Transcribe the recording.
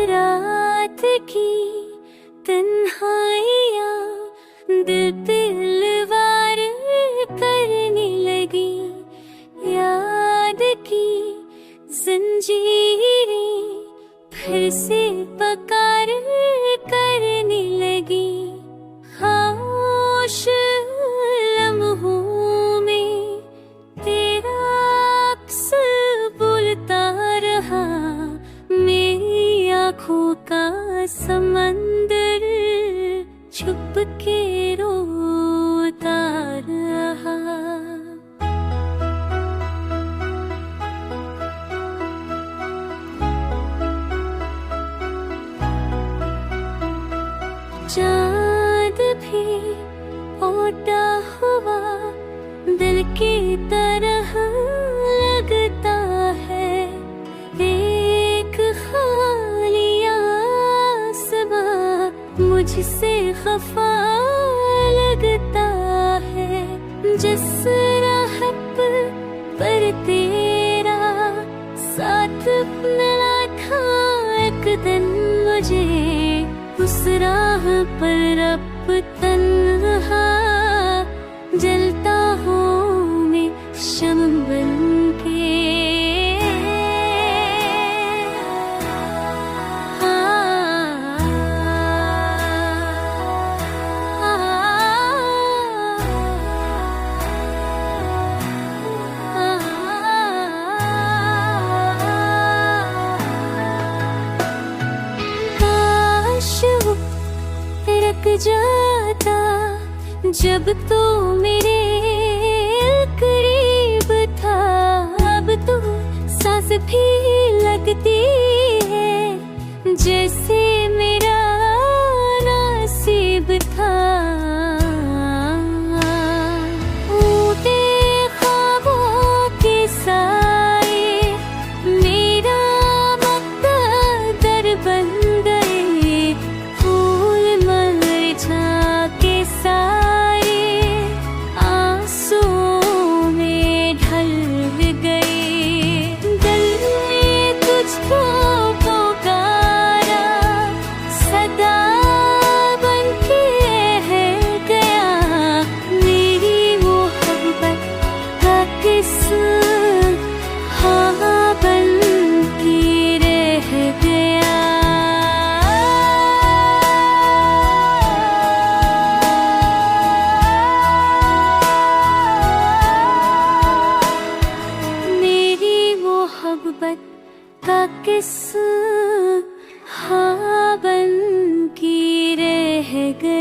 रात की तन्हाइयाँ दिल पे वार करने लगी, याद की जंजीरें फिर से पकार करने लगी। खामोश लम्हों में तेरा अक्स बोलता रहा, मेरी आँखों का समंदर छुप के रोता रहा। चाँद भी ओटा हुआ दिल की तरह लगता है, एक खाली आसमां मुझसे खफा लगता है। जिस राहत पर तेरा साथ मिला था एक दिन मुझे, उस राह पर अब तन्हा जलता हूँ मैं शम्म बनके। रख जाता जब तो मेरे करीब था, अब तो सांस भी लगती है जैसे मेरा नसीब था। ऊटे ख्वाबों के साए मेरा मुक़द्दर बन गए, फूल के सारे आंसुओं में ढल गए। दिल ने तुझको पुकारा सदा बनके रह गया, मेरी मोहब्बत का किस्सा हाँ बनके रह गया। मोहब्बत का किस्सा हाँ बन के रह गया।